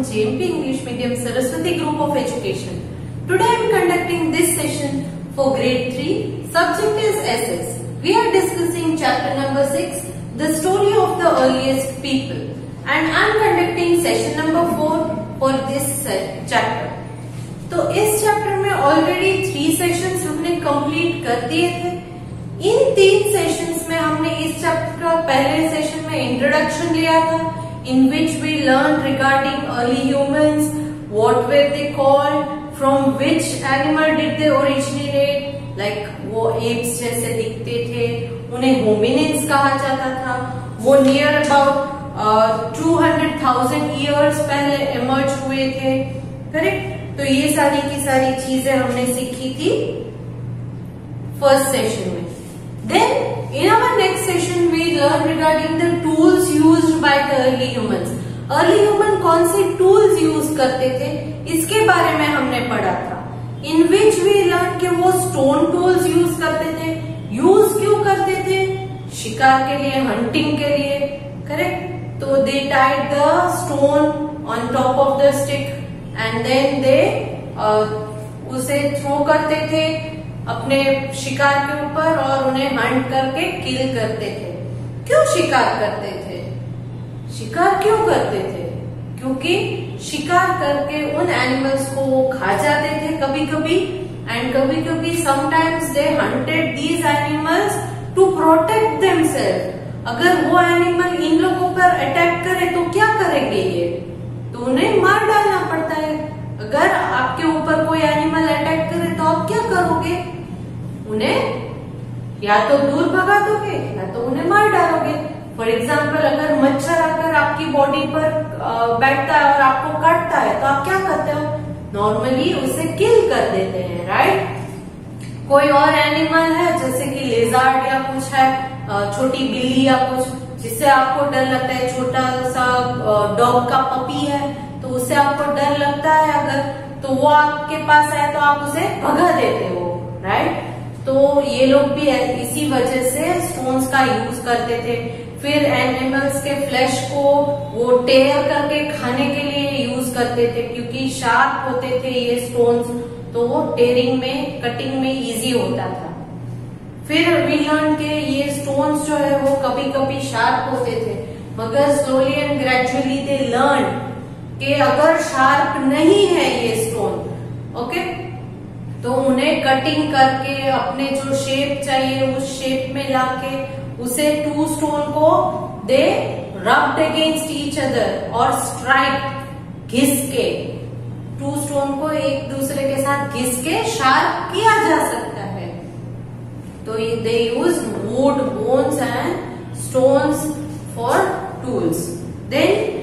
JMP English Medium Saraswati Group of Education. Today I am conducting this session for grade 3. Subject is SS. We are discussing chapter number 6, the story of the earliest people, and I am conducting session number 4 for this chapter. तो इस chapter में already 3 sessions हमने complete कर दिए थे. इन 3 sessions में हमने इस चैप्टर का पहले सेशन में इंट्रोडक्शन लिया था, in which we learned regarding early humans, what were they called, from which animal did they originate, like वो apes जैसे दिखते थे, उन्हें hominids कहा जाता था, वो near about 200,000 years पहले emerge हुए थे, करेक्ट. तो ये सारी की सारी चीजें हमने सीखी थी फर्स्ट सेशन में. Then in our next session we learn regarding the tools used by the early humans. Early human कौन से tools use करते थे इसके बारे में हमने पढ़ा था. In which we learn कि वो stone tools use करते थे. यूज क्यों करते थे? शिकार के लिए, hunting के लिए, करेक्ट. तो they tied the stone on top of the stick and then they उसे थ्रो करते थे अपने शिकार के ऊपर और उन्हें हंट करके किल करते थे. क्यों शिकार करते थे? शिकार क्यों करते थे? क्योंकि शिकार करके उन एनिमल्स को वो खा जाते थे कभी कभी, एंड कभी कभी sometimes they hunted these animals to protect themself. अगर वो एनिमल इन लोगों पर अटैक करे तो क्या करेंगे ये? तो उन्हें मार डालना पड़ता है. अगर आपके ऊपर कोई एनिमल अटैक करे तो आप क्या करोगे? उन्हें या तो दूर भगा दोगे या तो उन्हें मार डालोगे. फॉर एग्जाम्पल अगर मच्छर आकर आपकी बॉडी पर बैठता है और आपको काटता है तो आप क्या करते हो? नॉर्मली उसे किल कर देते हैं, राइट. कोई और एनिमल है जैसे कि लेजार्ड या कुछ है, छोटी बिल्ली या कुछ, जिससे आपको डर लगता है, छोटा सा डॉग का पपी है तो उससे आपको डर लगता है, अगर तो वो आपके पास आए तो आप उसे भगा देते हो, राइट. तो ये लोग भी इसी वजह से स्टोन्स का यूज करते थे. फिर एनिमल्स के फ्लैश को वो टेयर करके खाने के लिए यूज करते थे, क्योंकि शार्प होते थे ये स्टोन्स, तो वो टेयरिंग में, कटिंग में इजी होता था. फिर वी लर्न के ये स्टोन्स जो है वो कभी कभी शार्प होते थे, मगर slowly and gradually they learn कि अगर शार्प नहीं है ये स्टोन, ओके, तो उन्हें कटिंग करके अपने जो शेप चाहिए उस शेप में लाके उसे 2 स्टोन को दे रब्ड अगेंस्ट ईच अदर और स्ट्राइक, घिस के 2 स्टोन को एक दूसरे के साथ घिस के शार्प किया जा सकता है. तो they use wood, bones and stones for tools. Then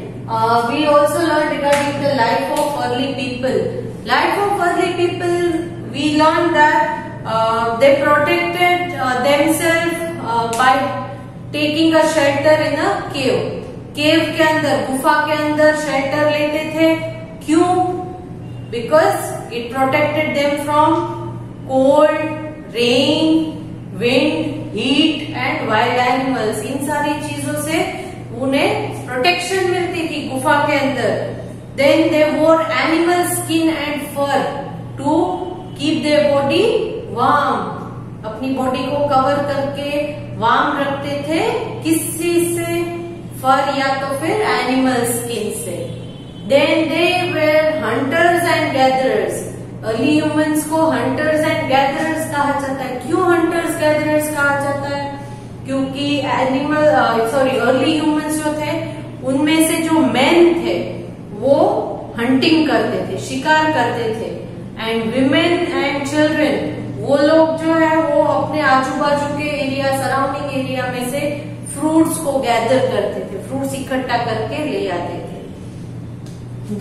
we also learned regarding the life of early people. Life of early people, we learned that they protected themselves by taking a shelter in a cave. Cave के अंदर, गुफा के अंदर shelter लेते थे. क्यों? Because it protected them from cold, rain, wind, heat and wild animals. इन सारी चीजों से उन्हें प्रोटेक्शन मिलती थी गुफा के अंदर. Then they wore animal skin and fur to keep their body warm. अपनी बॉडी को कवर करके वार्म रखते थे. किस चीज से? फर या तो फिर एनिमल स्किन से. Then they were hunters and gatherers. Early humans को हंटर्स एंड गैदरर्स कहा जाता है. क्यों हंटर्स गैदरर्स कहा जाता है? क्योंकि अर्ली ह्यूमंस जो थे उनमें से जो मैन थे वो हंटिंग करते थे, शिकार करते थे, एंड विमेन एंड चिल्ड्रन, वो लोग जो है वो अपने आजू बाजू के एरिया, सराउंडिंग एरिया में से फ्रूट्स को गैदर करते थे, फ्रूट्स इकट्ठा करके ले आते थे.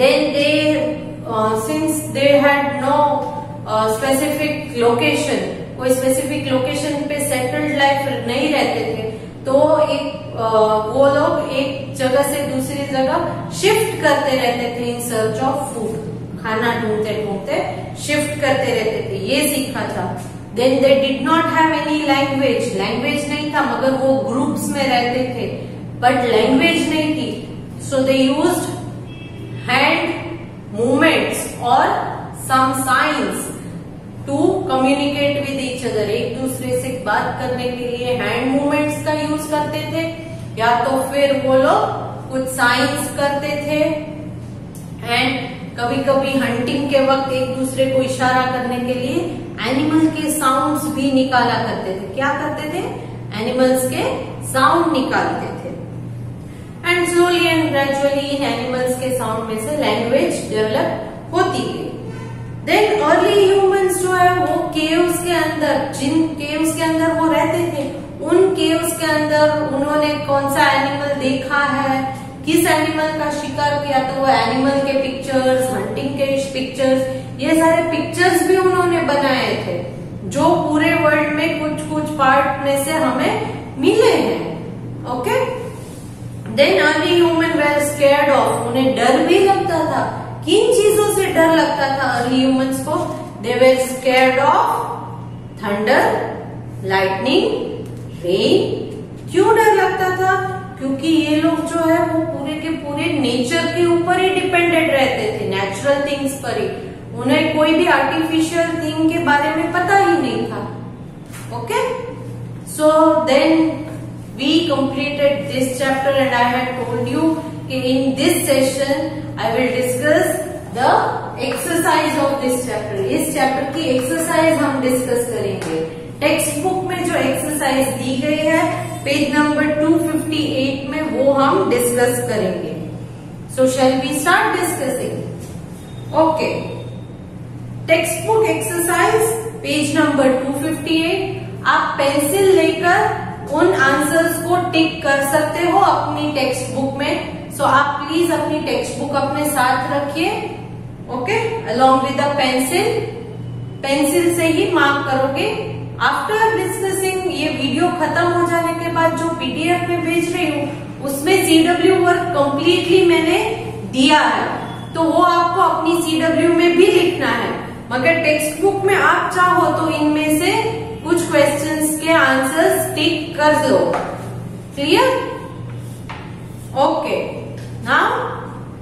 Then they since they had no specific location, कोई स्पेसिफिक लोकेशन पे सेटल्ड लाइफ नहीं रहते थे, तो वो लोग एक जगह से दूसरी जगह शिफ्ट करते रहते थे इन सर्च ऑफ फूड. खाना ढूंढते ढूंढते शिफ्ट करते रहते थे. ये सीखा था. Then they did not have any language. Language नहीं था मगर वो ग्रुप्स में रहते थे, बट लैंग्वेज नहीं थी. सो दे यूज्ड हैंड movements और some signs to communicate with each other. एक दूसरे से बात करने के लिए हैंड मूवमेंट्स का यूज करते थे, या तो फिर वो लोग कुछ साइंस करते थे, एंड कभी कभी हंटिंग के वक्त एक दूसरे को इशारा करने के लिए एनिमल के साउंड्स भी निकाला करते थे. क्या करते थे? एनिमल्स के साउंड निकालते थे. And slowly and gradually in animals के साउंड में से लैंग्वेज डेवलप होती गई. देन अर्ली ह्यूमंस जो है वो केव्स के अंदर, जिन केव्स के अंदर वो रहते थे, उन केव्स के अंदर उन्होंने कौन सा एनिमल देखा है, किस एनिमल का शिकार किया, तो वो एनिमल के पिक्चर्स, हंटिंग के पिक्चर्स, ये सारे पिक्चर्स भी उन्होंने बनाए थे, जो पूरे वर्ल्ड में कुछ कुछ पार्ट में से हमें मिले हैं. Okay. Then early human were scared of, उन्हें डर भी लगता था. किन चीजों से डर लगता था अर्ली ह्यूमंस को? They were scared of thunder, lightning, rain. क्यों डर लगता था? क्योंकि ये लोग जो है वो पूरे के पूरे नेचर के ऊपर ही डिपेंडेंट रहते थे, नेचुरल थिंग्स पर ही. उन्हें कोई भी आर्टिफिशियल थिंग के बारे में पता ही नहीं था. Okay. So then we completed this chapter and I had told you कि in this session I will discuss the exercise of this chapter. इस चैप्टर की एक्सरसाइज हम डिस्कस करेंगे. टेक्स्ट बुक में जो एक्सरसाइज दी गई है पेज नंबर 258 में, वो हम डिस्कस करेंगे. So shall we start discussing. Okay. Textbook exercise page number 258. आप पेंसिल लेकर उन आंसर्स को टिक कर सकते हो अपनी टेक्स्ट बुक में. सो आप प्लीज अपनी टेक्स्ट बुक अपने साथ रखिए. Okay. Along with the pencil, pencil से ही मार्क करोगे. आफ्टर डिस्कसिंग, ये वीडियो खत्म हो जाने के बाद जो पीडीएफ में भेज रही हूँ उसमें सीडब्ल्यू वर्क कंप्लीटली मैंने दिया है, तो वो आपको अपनी सीडब्ल्यू में भी लिखना है. मगर टेक्स्ट बुक में आप चाहो तो इनमें से कुछ क्वेश्चंस के आंसर्स टिक कर दो. Clear? Okay. Now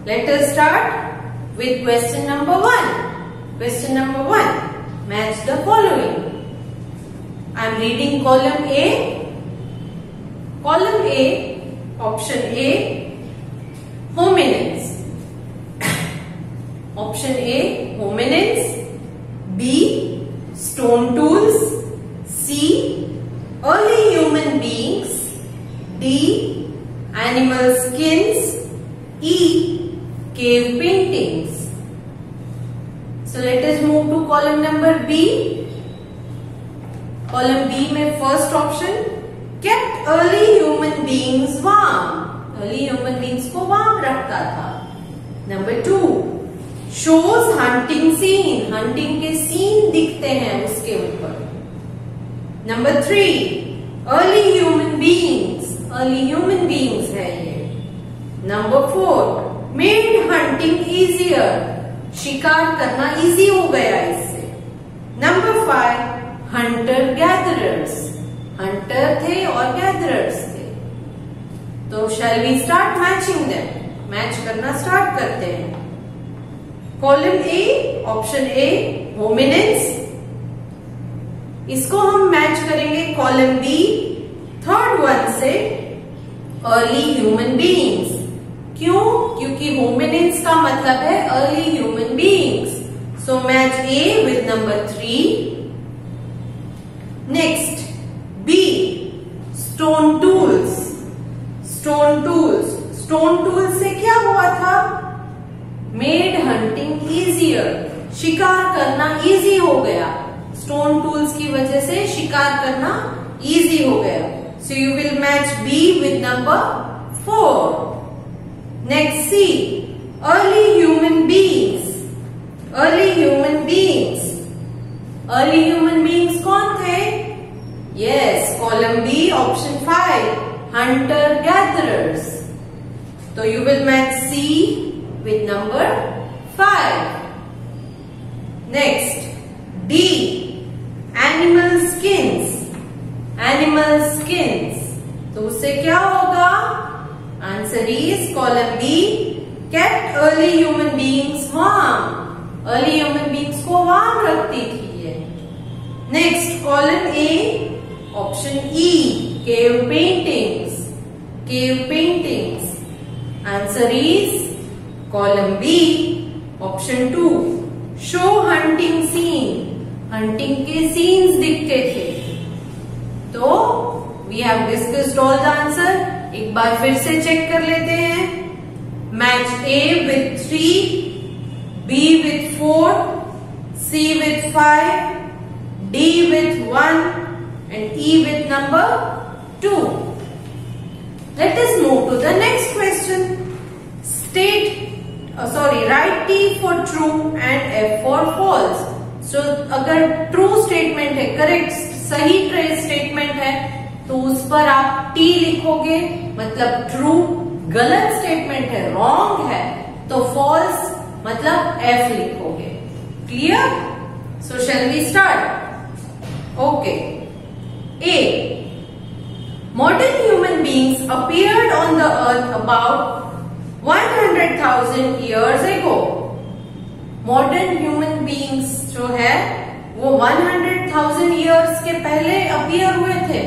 let us start with question number 1. Question number 1, match the following. I am reading column A. Column A, option A, hominids. Option A, hominids. B, stone tools. C, early human beings. D, animal skins. E, cave paintings. So let us move to column number B. Column B में first option, kept early human beings warm. early human beings को warm रखता था. Number 2, shows hunting scene. hunting के scene दिखते हैं उसके ऊपर. Number 3, early human beings. early human beings है ये. Number 4, made hunting easier. शिकार करना इजी हो गया इससे. Number 5, hunter gatherers. हंटर थे और गैदरर्स थे. तो shall we start matching them. Match करना स्टार्ट करते हैं. Column A, option A, hominids. इसको हम मैच करेंगे कॉलम बी, थर्ड वन से, अर्ली ह्यूमन बीइंग्स. क्यों? क्योंकि होमिनिड्स का मतलब है early human beings. So match A with number 3. Next, B, stone tools. Stone tools. Stone tools से क्या हुआ था? Made hunting easier. शिकार करना इजी हो गया. स्टोन टूल्स की वजह से शिकार करना इजी हो गया. So you will match B with number 4. Next, C, early human beings. Early human beings. Early human beings कौन थे? Yes, column B, option 5, hunter gatherers. तो you will match C with number 5. Next, D, animal skins. Animal skins. तो उससे क्या होगा? Answer is column B, kept early human beings warm. Early human beings को warm रखती थी ये. Next, column A, option E, cave paintings. Cave paintings. Answer is column B, option 2, show hunting scene. Hunting के scenes दिखते थे. तो we have discussed all the answer. एक बार फिर से चेक कर लेते हैं. Match A with 3, B with 4, C with 5, D with 1 and E with number 2. Let us move to the next question. Write T for true and F for false. So अगर true statement है, correct सही statement है, तो उस पर आप T लिखोगे, मतलब true. गलत स्टेटमेंट है, रॉन्ग है, तो फॉल्स मतलब F लिखोगे. Clear? So shall we start? Okay. A. Modern human beings appeared on the earth about 100,000 years ago. Modern human beings जो है वो 100,000 years के पहले अपीयर हुए थे.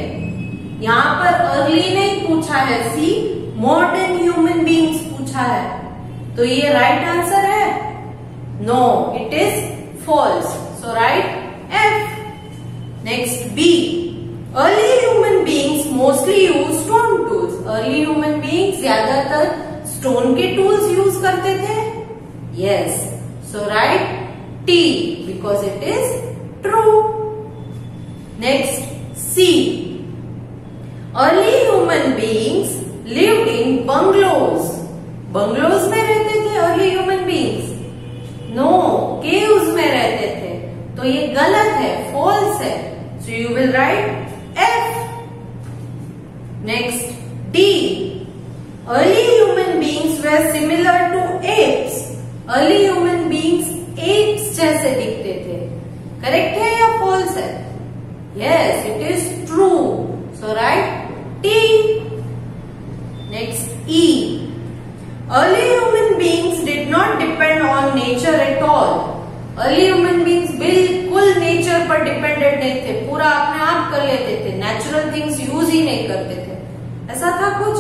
यहाँ पर अर्ली नहीं पूछा है, सी मॉडर्न ह्यूमन बींग्स पूछा है, तो ये राइट आंसर है? No, it is false. So right F. Next B. Early human beings mostly use stone tools. Early human beings ज्यादातर स्टोन के टूल्स यूज करते थे. Yes. So right T because it is true. Next C. Early human beings lived in bungalows. Bungalows में रहते थे early human beings? No, caves में रहते थे. तो ये गलत है, फॉल्स है. So you will write F. Next D. Early human beings were similar to apes. Early human beings apes जैसे दिखते थे. करेक्ट है या फॉल्स है? Yes, it is true. So right T. Next E. Early human beings did not depend on nature at all. Early human beings बिल्कुल nature पर dependent नहीं थे, पूरा अपने आप कर लेते थे, natural things use ही नहीं करते थे. ऐसा था कुछ?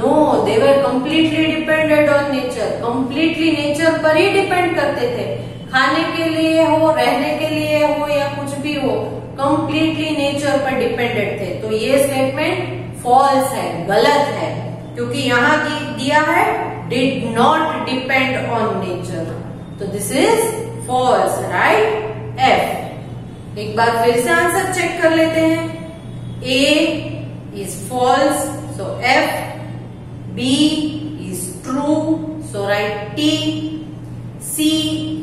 No, they were completely dependent on nature. Completely nature पर ही depend करते थे. खाने के लिए हो, रहने के लिए हो या कुछ भी हो, completely nature पर dependent थे. तो ये statement फॉल्स है, गलत है, क्योंकि यहाँ दिया है did not depend on nature. तो this is false. Right F. एक बार फिर से आंसर चेक कर लेते हैं. A is false, so F. B is true, so right T. C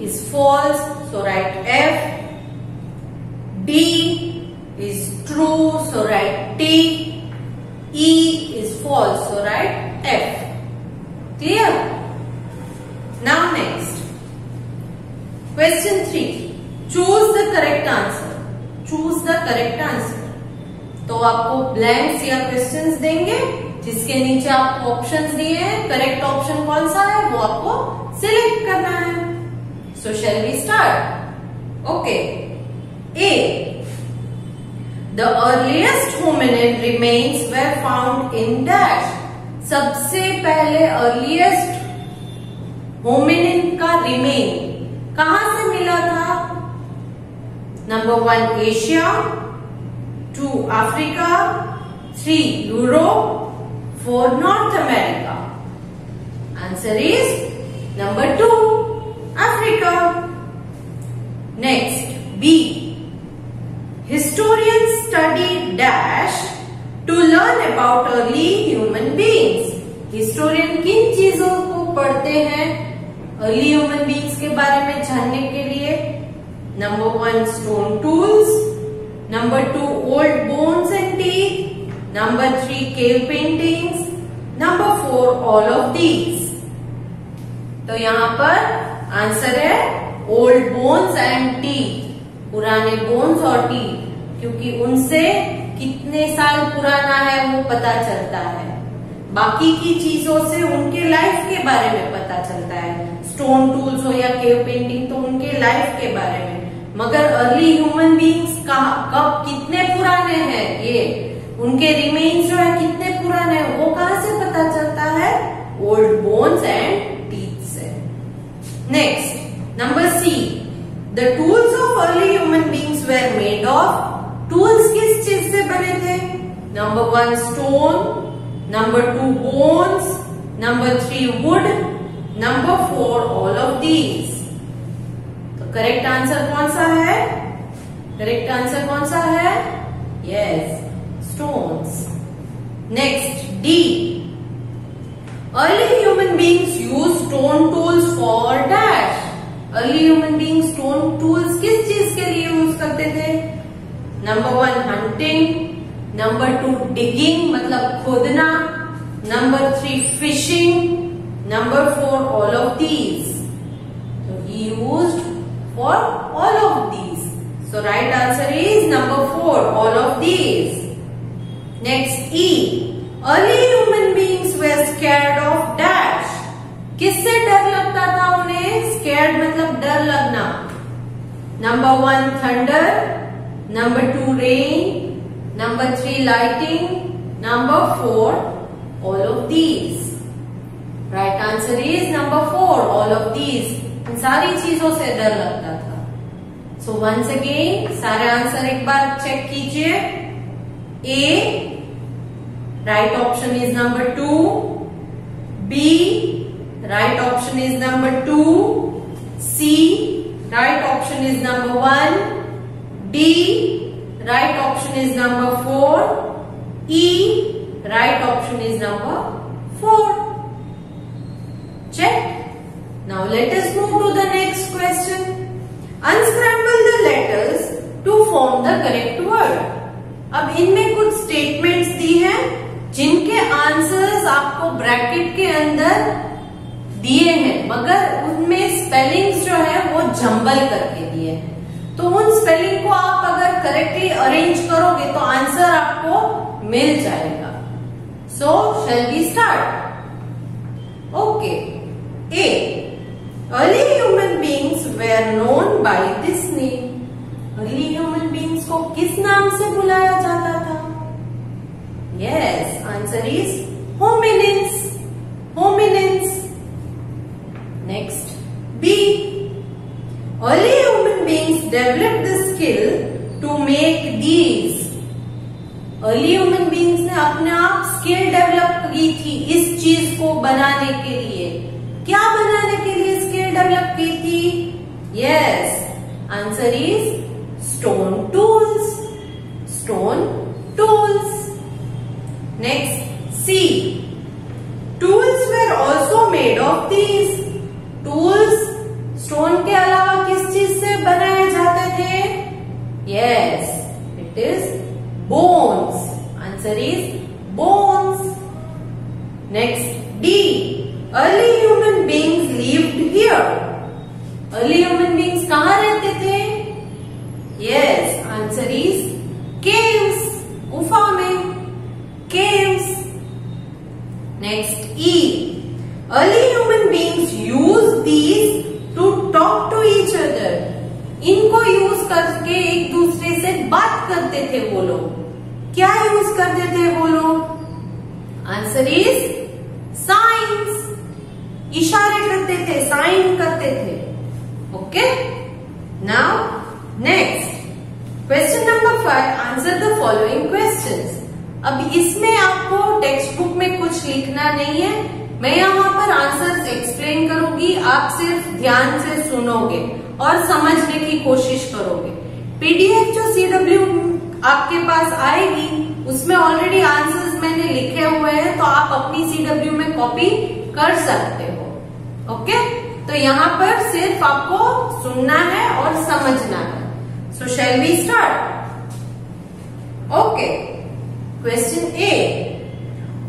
is false, so right F. D is true, so right T. E is false, so write F. Clear? Now next. Question 3. Choose the correct answer. Choose the correct answer. तो आपको blanks या questions देंगे, जिसके नीचे आपको options दिए हैं. Correct option कौन सा है वो आपको select करना है. So shall we start? Okay. A. The earliest hominin remains were found in dash. सबसे पहले earliest hominin का remain कहां से मिला था? Number 1 Asia, 2 Africa, 3 Europe, 4 North America. Answer is number 2 Africa. Next B. Historians study dash to learn about early human beings. Historian किन चीजों को पढ़ते हैं अर्ली ह्यूमन बींग्स के बारे में जानने के लिए? Number 1 stone tools, Number 2 old bones and teeth, Number 3 cave paintings, Number 4 all of these. तो यहाँ पर आंसर है ओल्ड बोन्स एंड टीथ. पुराने बोन्स और टीथ, क्योंकि उनसे कितने साल पुराना है वो पता चलता है. बाकी की चीजों से उनके लाइफ के बारे में पता चलता है। स्टोन टूल्स हो या केव पेंटिंग तो उनके लाइफ के बारे में। मगर अर्ली ह्यूमन बींग्स कब कितने पुराने हैं, ये उनके रिमेन्स जो है कितने पुराने हैं, वो कहां से पता चलता है? ओल्ड बोन्स एंड टीथ से। Next number C, the tools of early human beings were made of. Tools किस चीज से बने थे? Number 1 stone, number 2 bones, number 3 wood, number 4 all of these. तो करेक्ट आंसर कौन सा है? करेक्ट आंसर कौन सा है? Yes, stones. Next D, early human beings use stone tools for dash. Early human beings stone tools किस चीज के लिए यूज करते थे? नंबर 1 हंटिंग, नंबर 2 डिगिंग मतलब खोदना, number 3 fishing, number 4 all of these. So he used for all of these. So right answer is number 4, all of these. Next E, early human beings were scared of dash. किससे डर लगता था उन्हें? Scared मतलब डर लगना। Number 1 thunder, number 2 rain, number 3 lighting, number 4 all of these. Right answer is number 4, all of these. इन सारी चीजों से डर लगता था। So once again सारे आंसर एक बार चेक कीजिए। A, right option is number 2. B, right option is number 2. C, right option is number 1. D, right option is number 4. E, right option is number 4. Check. Now let us move to the next question. Unscramble the letters to form the correct word. अब इनमें कुछ statements दी हैं जिनके answers आपको bracket के अंदर दिए हैं, मगर उनमें स्पेलिंग्स जो है वो जंबल करके दिए हैं। तो उन स्पेलिंग को आप अगर करेक्टली अरेंज करोगे तो आंसर आपको मिल जाएगा। So shall we start? Okay, A, early human beings were known by this name. Early human beings को किस नाम से बुलाया जाता था? Yes, answer is hominins. Hominins. Next, B, early human beings developed the skill to make these. Early human beings ने अपने आप स्किल डेवलप की थी इस चीज को बनाने के लिए। क्या बनाने के लिए स्किल डेवलप की थी? Yes, answer is stone tools. Stone tools. Next C, tools were also made of these. Tools stone के अलावा किस चीज से बनाए जाते थे? Yes, it is bones. Answer is bones. Next D, early human beings lived here. Early human beings कहाँ रहते थे? Yes, answer is caves. गुफा में caves. Next E, early human beings used these to talk to each other. इनको use करके एक दूसरे से बात करते थे वो लोग। क्या यूज करते थे वो लोग? Answer is science. इशारे करते थे, साइन करते थे। Okay, now next question number 5, answer the following questions. अब इसमें आपको टेक्स्ट बुक में कुछ लिखना नहीं है, मैं यहाँ पर आंसर्स एक्सप्लेन करूंगी, आप सिर्फ ध्यान से सुनोगे और समझने की कोशिश करोगे। पीडीएफ जो CW आपके पास आएगी उसमें ऑलरेडी आंसर्स मैंने लिखे हुए हैं, तो आप अपनी CW में कॉपी कर सकते हो। ओके, तो यहाँ पर सिर्फ आपको सुनना है और समझना है। So shall we start? Okay, question A,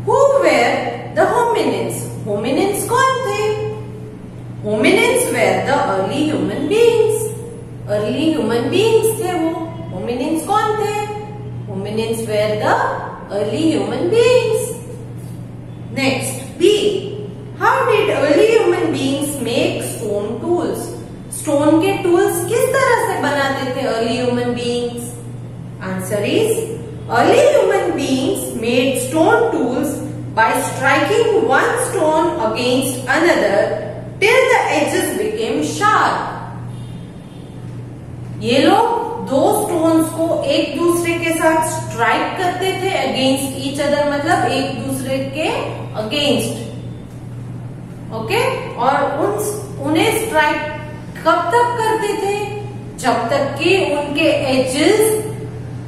who were the hominins. Hominins कौन थे? Hominins were the early human beings. Early human beings थे वो। होमिनिन्स कौन थे? Hominins were the early human beings. Next B, how did early human beings make stone tools? Stone के tools किस तरह से बनाते थे early human beings? Answer is, early human beings made stone tools by striking one stone against another till the edges became sharp. ये लोग दो stones को एक दूसरे के साथ स्ट्राइक करते थे अगेंस्ट ईच अदर, मतलब एक दूसरे के अगेंस्ट, ओके। और उन्हें स्ट्राइक कब तक करते थे? जब तक कि उनके एजेस,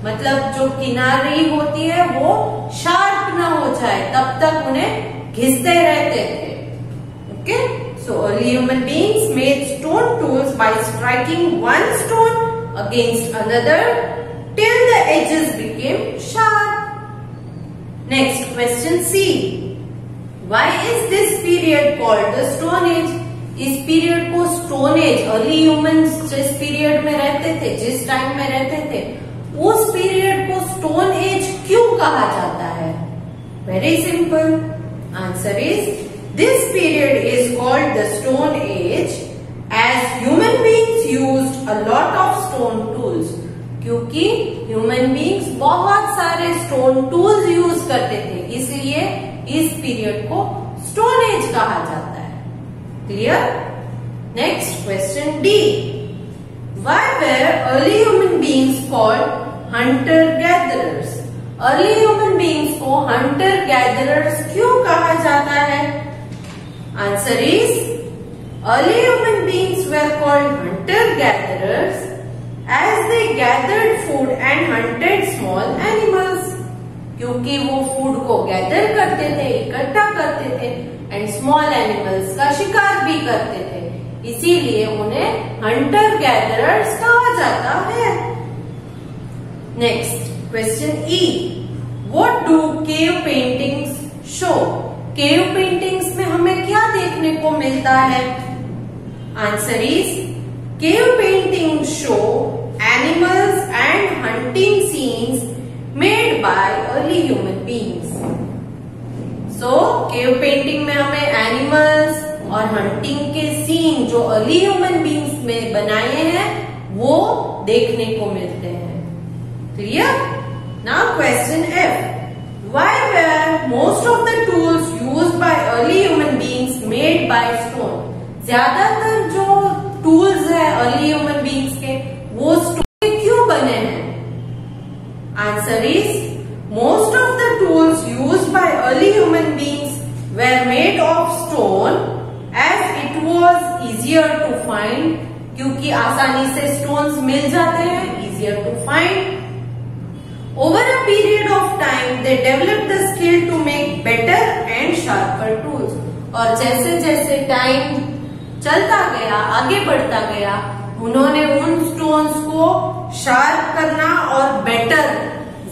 मतलब जो किनारी होती है वो शार्प ना हो जाए, तब तक उन्हें घिसते रहते थे, okay. So early human beings made stone tools by striking one stone against another till the edges became sharp. Next question C, why is this period called the stone age? इस पीरियड को stone age, early humans जिस period में रहते थे, जिस time में रहते थे, उस पीरियड को स्टोन एज क्यों कहा जाता है? Very simple, answer is, this period is called the stone age as human beings used a lot of stone tools. क्योंकि ह्यूमन बीइंग्स बहुत सारे स्टोन टूल्स यूज करते थे, इसलिए इस पीरियड को स्टोन एज कहा जाता है। Clear? Next question D, why were early human beings called hunter gatherers? Early human beings को हंटर गैदरर्स क्यों कहा जाता है? Answer is, early human beings were called hunter gatherers as they gathered food and hunted small animals. क्योंकि वो food को gather करते थे, इकट्ठा करते थे, एंड स्मॉल एनिमल्स का शिकार भी करते थे, इसीलिए उन्हें हंटर गैदरर्स कहा जाता है। Next question E, what do cave paintings show? Cave paintings में हमें क्या देखने को मिलता है? Answer is, cave paintings show animals and hunting scenes made by early human beings. So cave painting में हमें एनिमल्स और हंटिंग के सीन जो अर्ली ह्यूमन बीइंग्स में बनाए हैं वो देखने को मिलते हैं। Clear? Now question F, why were most of the tools used by early human beings made by stone? ज्यादातर जो टूल्स है अर्ली ह्यूमन बीइंग्स के, वो स्टोन के क्यों बने हैं? Answer is, most of the tools used by early human beings were made of stone as it was easier to find, क्योंकि आसानी से स्टोन्स मिल जाते हैं, easier to find. Over a period of time, they developed the skill to make better and sharper tools. और जैसे जैसे time चलता गया, आगे बढ़ता गया, उन्होंने उन स्टोन्स को शार्प करना और बेटर,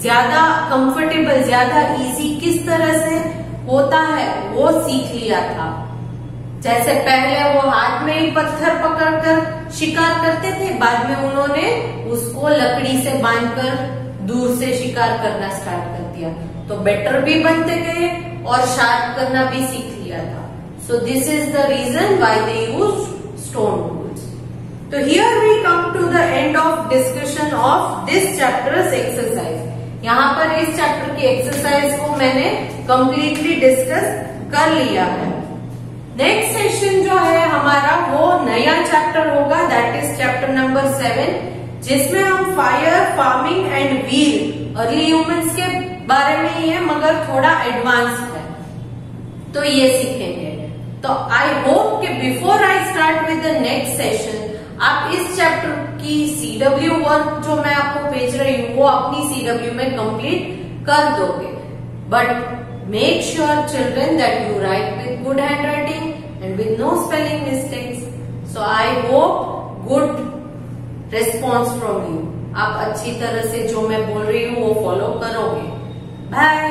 ज्यादा कंफर्टेबल, ज्यादा इजी किस तरह से होता है वो सीख लिया था। जैसे पहले वो हाथ में ही पत्थर पकड़कर शिकार करते थे, बाद में उन्होंने उसको लकड़ी से बांधकर दूर से शिकार करना स्टार्ट कर दिया, तो बेटर भी बनते गए और शार्प करना भी सीख लिया था। So this is the reason why they use stone tools. तो here we come to the end of discussion of this chapters exercise. यहाँ पर इस चैप्टर की एक्सरसाइज को मैंने कंप्लीटली डिस्कस कर लिया है। नेक्स्ट सेशन जो है हमारा वो नया चैप्टर होगा, दैट इज चैप्टर नंबर 7, जिसमें हम fire, farming and wheel, early humans के बारे में ही है मगर थोड़ा एडवांस्ड है, तो ये सीखेंगे। तो आई होप कि before I start with the next session आप इस चैप्टर की CW वर्क जो मैं आपको भेज रही हूँ वो अपनी CW में कंप्लीट कर दोगे। But make sure children that you write with good handwriting and with no spelling mistakes. So I hope good response from you. आप अच्छी तरह से जो मैं बोल रही हूँ वो फॉलो करोगे। बाय।